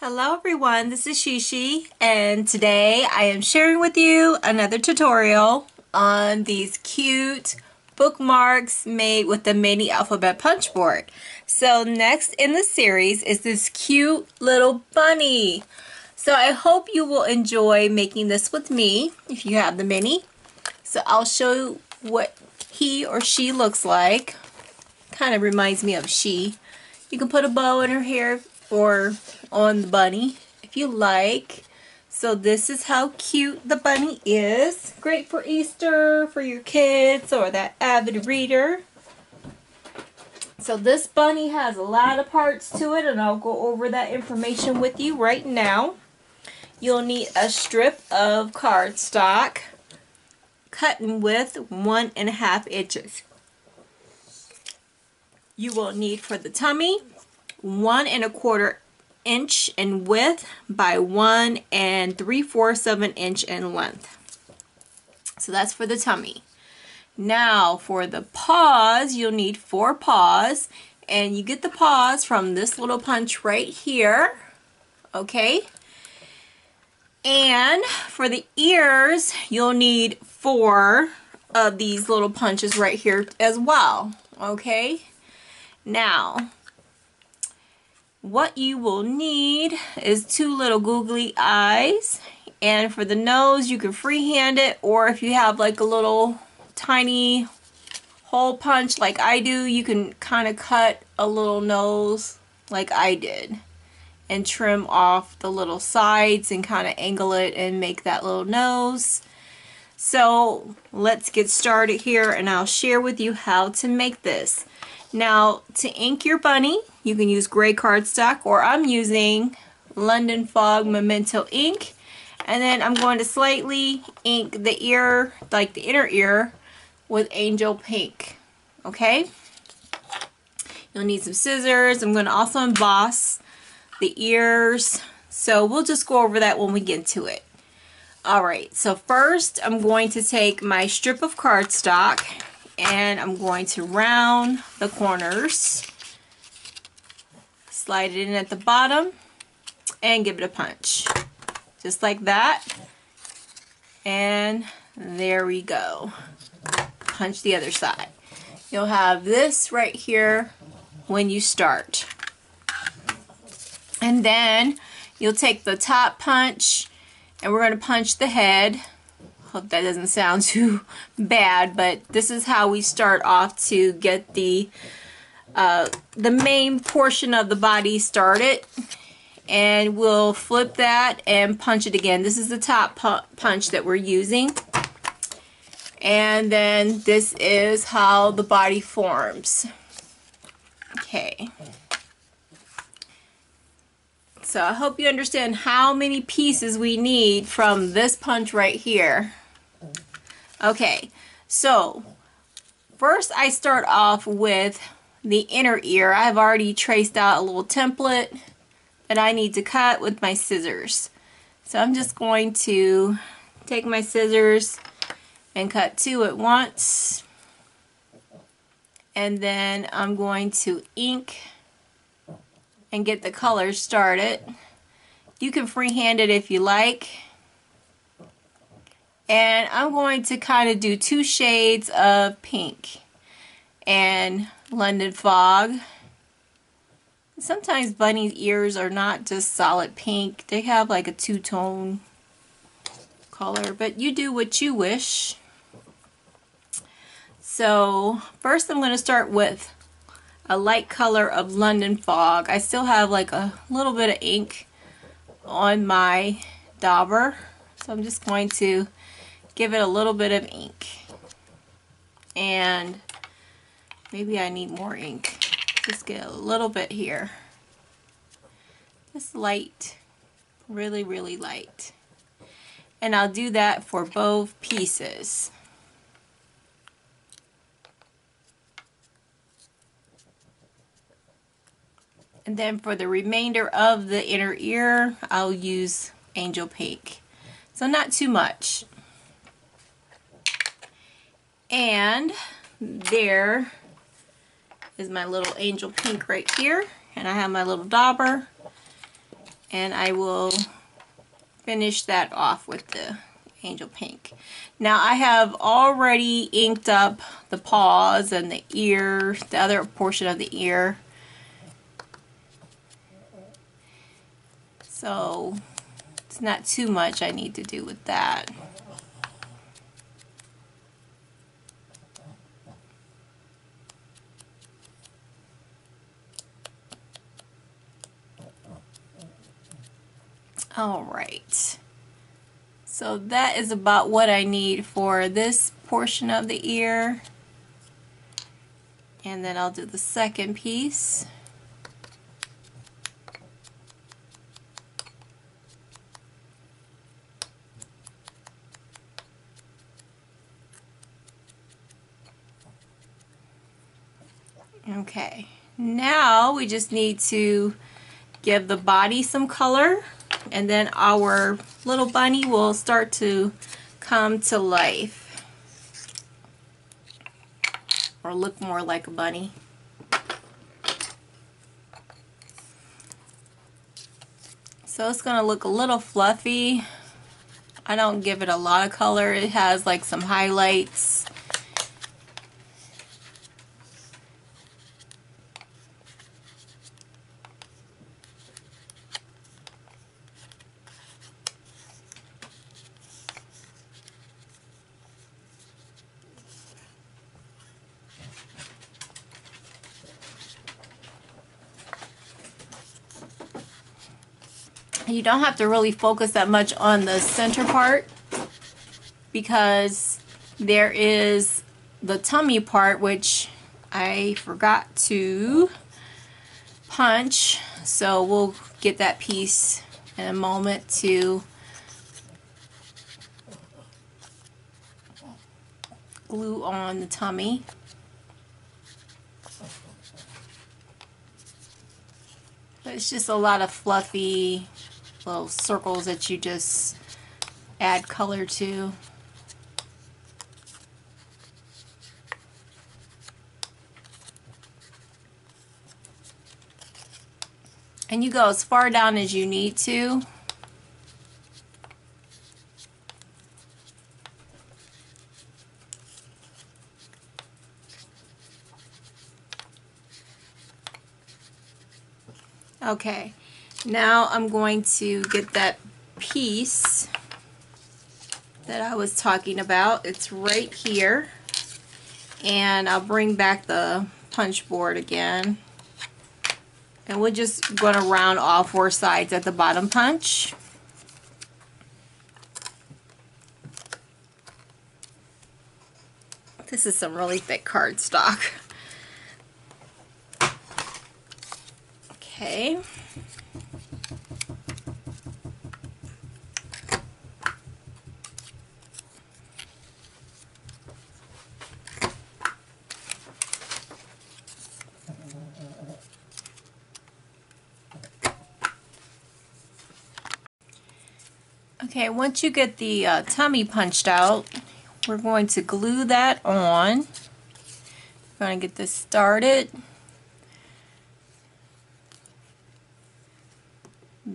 Hello everyone, this is Sheshe, and today I am sharing with you another tutorial on these cute bookmarks made with the mini alphabet punch board. So next in the series is this cute little bunny. So I hope you will enjoy making this with me if you have the mini. So I'll show you what he or she looks like. Kind of reminds me of she. You can put a bow in her hair or on the bunny if you like. So this is how cute the bunny is. Great for Easter, for your kids, or that avid reader. So this bunny has a lot of parts to it, and I'll go over that information with you right now. You'll need a strip of cardstock cut in width 1.5 inches. You will need for the tummy 1.25 inch in width by 1 3/4 of an inch in length. So that's for the tummy. Now for the paws, you'll need 4 paws, and you get the paws from this little punch right here. Okay. And for the ears, you'll need 4 of these little punches right here as well. Okay. Now, what you will need is 2 little googly eyes, and for the nose you can freehand it, or if you have like a little tiny hole punch like I do, you can kind of cut a little nose like I did and trim off the little sides and kind of angle it and make that little nose. So let's get started here, and I'll share with you how to make this. Now, to ink your bunny, you can use gray cardstock, or I'm using London Fog Memento ink. And then I'm going to slightly ink the ear, like the inner ear, with Angel Pink. Okay? You'll need some scissors. I'm going to also emboss the ears. So we'll just go over that when we get to it. Alright, so first I'm going to take my strip of cardstock, and I'm going to round the corners, slide it in at the bottom, and give it a punch. Just like that. And there we go. Punch the other side. You'll have this right here when you start. And then you'll take the top punch, and we're going to punch the head. Hope that doesn't sound too bad, but this is how we start off to get the main portion of the body started. And we'll flip that and punch it again. This is the top punch that we're using. And then this is how the body forms. Okay. So I hope you understand how many pieces we need from this punch right here. Okay, so first I start off with the inner ear. I've already traced out a little template that I need to cut with my scissors. So I'm just going to take my scissors and cut 2 at once. And then I'm going to ink and get the colors started. You can freehand it if you like. And I'm going to kind of do 2 shades of pink and London Fog. Sometimes bunny's ears are not just solid pink. They have like a 2-tone color, but you do what you wish. So first I'm going to start with a light color of London Fog. I still have like a little bit of ink on my dauber, so I'm just going to give it a little bit of ink. And maybe I need more ink. Just get a little bit here. Just light, really, really light. And I'll do that for both pieces. And then for the remainder of the inner ear, I'll use Angel Pink. So not too much. And there is my little Angel Pink right here. And I have my little dauber. and I will finish that off with the angel pink. Now I have already inked up the paws and the ear, the other portion of the ear. So it's not too much I need to do with that. All right. So that is about what I need for this portion of the ear. And then I'll do the second piece. Okay, now we just need to give the body some color, and then our little bunny will start to come to life or look more like a bunny. So it's gonna look a little fluffy. I don't give it a lot of color. It has like some highlights. You don't have to really focus that much on the center part because there is the tummy part, which I forgot to punch. So we'll get that piece in a moment to glue on the tummy. But it's just a lot of fluffy little circles that you just add color to. And you go as far down as you need to. Okay, now I'm going to get that piece that I was talking about. It's right here, and I'll bring back the punch board again, and we're just going to round all four sides at the bottom punch. This is some really thick cardstock. Okay. Okay, once you get the tummy punched out, we're going to glue that on. We're going to get this started.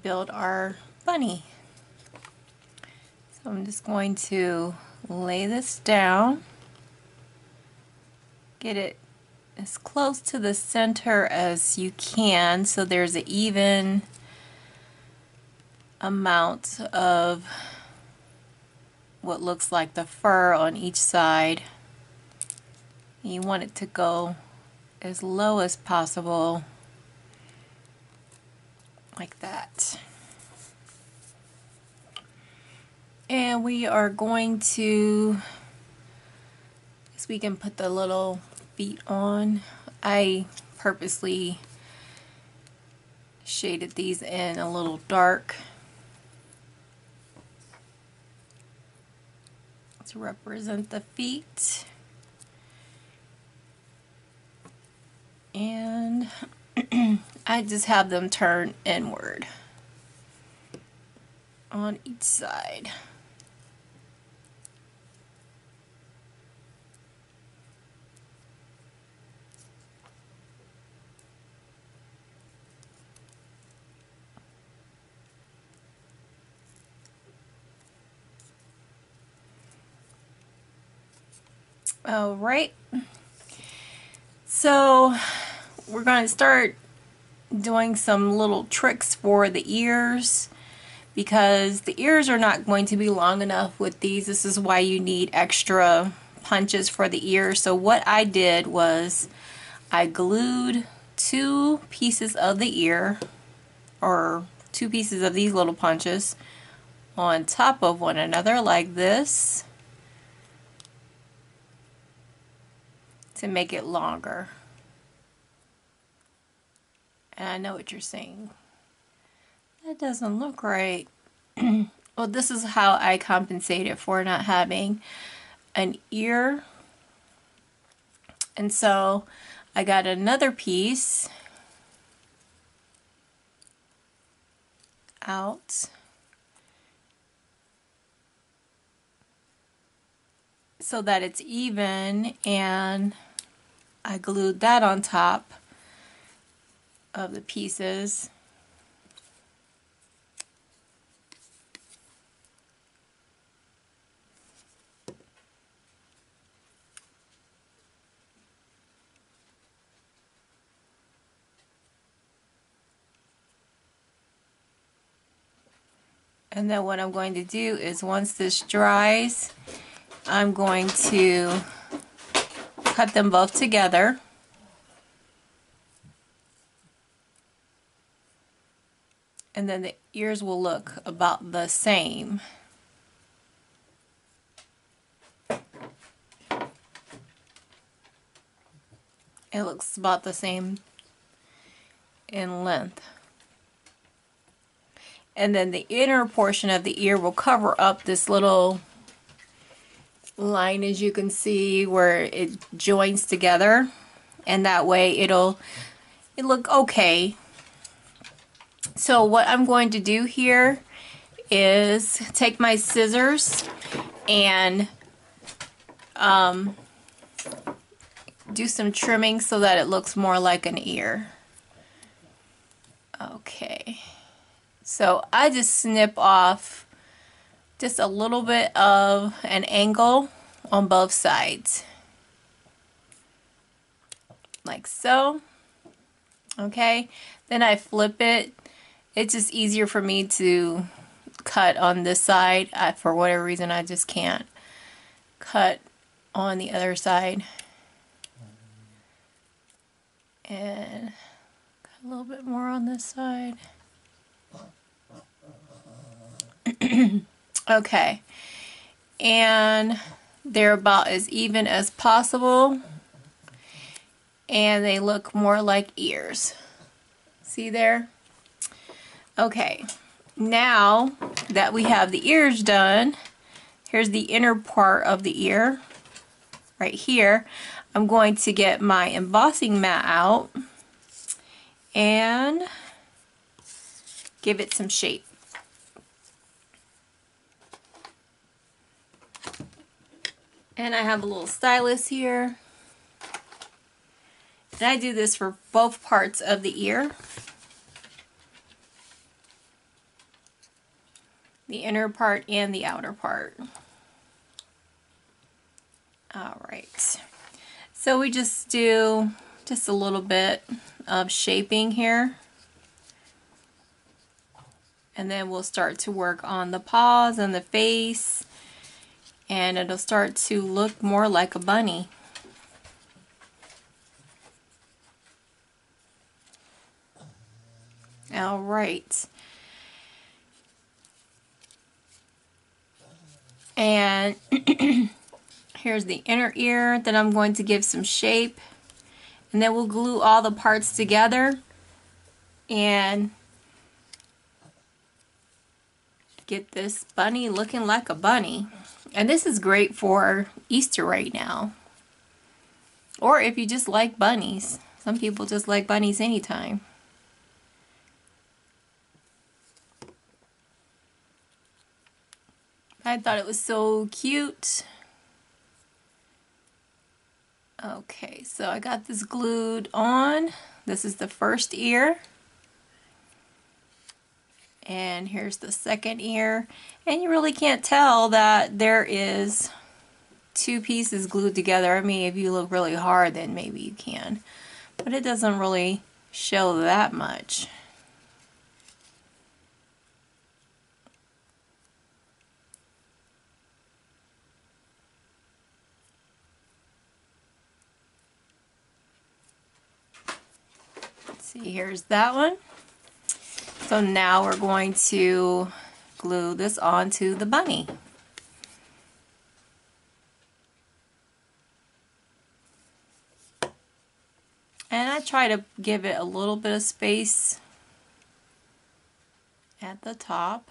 Build our bunny. So I'm just going to lay this down. Get it as close to the center as you can so there's an even amount of what looks like the fur on each side. You want it to go as low as possible, like that. And we are going to, so we can put the little feet on. I purposely shaded these in a little dark to represent the feet. And I just have them turn inward on each side. All right. So we're going to start doing some little tricks for the ears, because the ears are not going to be long enough with these. This is why you need extra punches for the ears. So what I did was I glued 2 pieces of the ear, or 2 pieces of these little punches, on top of one another like this to make it longer. And I know what you're saying. That doesn't look right. Well, this is how I compensated for not having an ear. And so I got another piece out. So that it's even, and I glued that on top of the pieces. And then what I'm going to do is, once this dries, I'm going to cut them both together. And then the ears will look about the same. It looks about the same in length. And then the inner portion of the ear will cover up this little line, as you can see, where it joins together, and that way it'll look okay. So what I'm going to do here is take my scissors and do some trimming so that it looks more like an ear. Okay, so I just snip off just a little bit of an angle on both sides, like so. Okay, then I flip it. It's just easier for me to cut on this side. For whatever reason, I just can't cut on the other side. And cut a little bit more on this side. Okay, and they're about as even as possible, and they look more like ears. See there? Okay, now that we have the ears done, here's the inner part of the ear right here. I'm going to get my embossing mat out and give it some shape. And I have a little stylus here. And I do this for both parts of the ear. The inner part and the outer part. Alright. So we just do just a little bit of shaping here. And then we'll start to work on the paws and the face. And it'll start to look more like a bunny. All right. And here's the inner ear that I'm going to give some shape. And then we'll glue all the parts together and get this bunny looking like a bunny. And this is great for Easter right now. Or if you just like bunnies. Some people just like bunnies anytime. I thought it was so cute. Okay, so I got this glued on. This is the first ear. And here's the second ear. And you really can't tell that there is two pieces glued together. I mean, if you look really hard, then maybe you can. But it doesn't really show that much. Let's see, here's that one. So now we're going to glue this onto the bunny. And I try to give it a little bit of space at the top.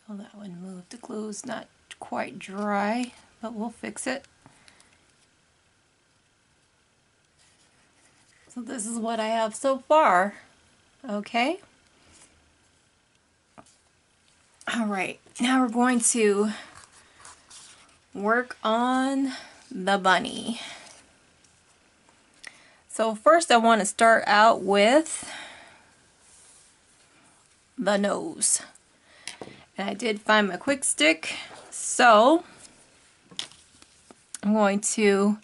Oh, that one moved. The glue's not quite dry, but we'll fix it. So this is what I have so far. Okay. Alright, now we're going to work on the bunny. So first I want to start out with the nose. And I did find my quick stick, so I'm going to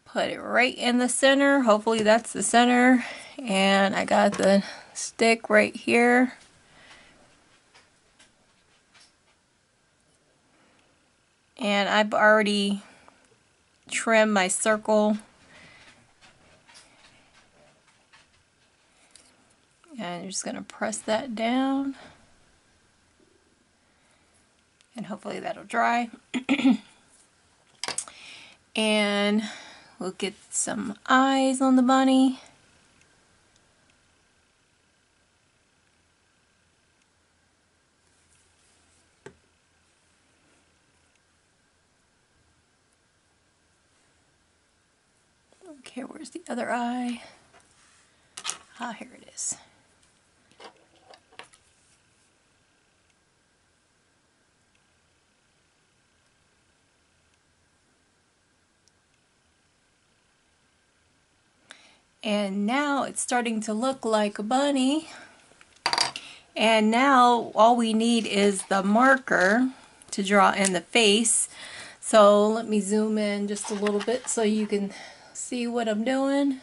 put it right in the center. Hopefully that's the center. And I got the stick right here. And I've already trimmed my circle. And you're just going to press that down. And hopefully that'll dry. And we'll get some eyes on the bunny. Okay, where's the other eye? Ah, here it is. And now it's starting to look like a bunny. And now all we need is the marker to draw in the face. So let me zoom in just a little bit so you can see what I'm doing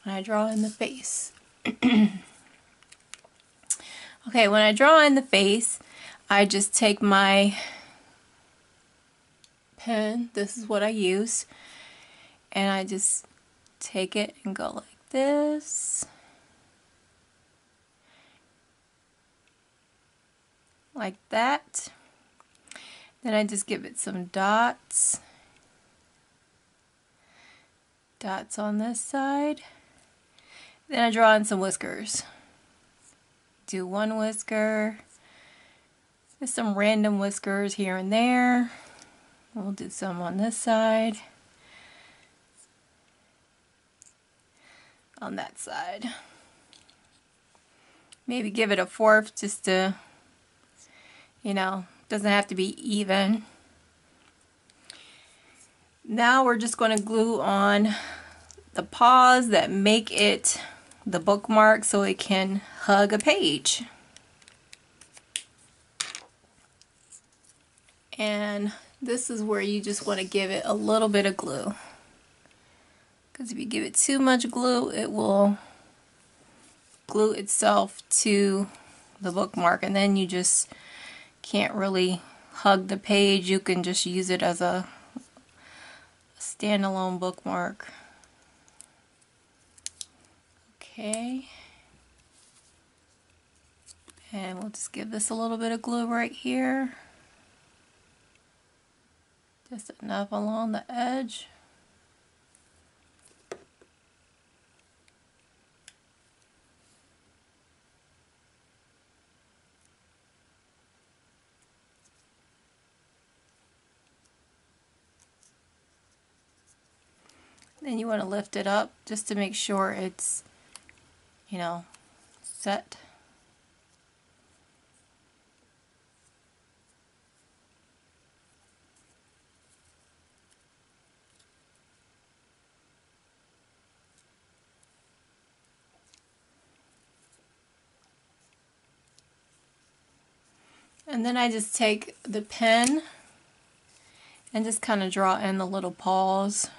when I draw in the face. Okay, when I draw in the face, I just take my pen, this is what I use, and I just take it and go like this. Like that. Then I just give it some dots. Dots on this side. Then I draw in some whiskers. Do one whisker. Just some random whiskers here and there. We'll do some on this side. On that side. Maybe give it a fourth just to, you know, doesn't have to be even. Now we're just going to glue on the paws that make it the bookmark so it can hug a page. And this is where you just want to give it a little bit of glue. Because if you give it too much glue, it will glue itself to the bookmark, and then you just can't really hug the page. You can just use it as a standalone bookmark. Okay. And we'll just give this a little bit of glue right here. Just enough along the edge. Then you want to lift it up just to make sure it's, you know, set. And then I just take the pen and just kind of draw in the little paws.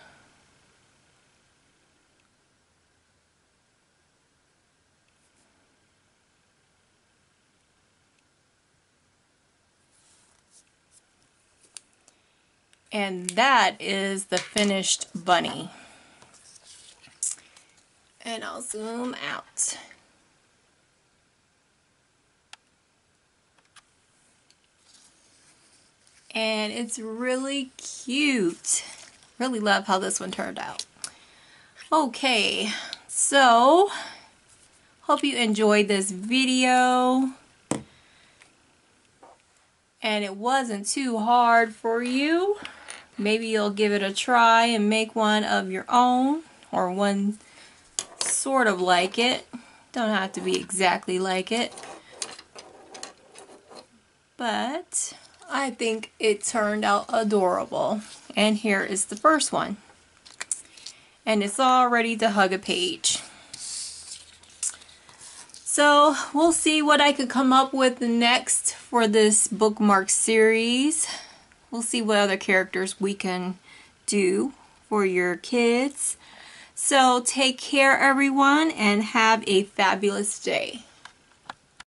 And that is the finished bunny. And I'll zoom out. And it's really cute. Really love how this one turned out. Okay, so hope you enjoyed this video. And it wasn't too hard for you. Maybe you'll give it a try and make one of your own, or one sort of like it. Don't have to be exactly like it. But I think it turned out adorable. And here is the first one. And it's all ready to hug a page. So we'll see what I could come up with next for this bookmark series. We'll see what other characters we can do for your kids. So take care, everyone, and have a fabulous day.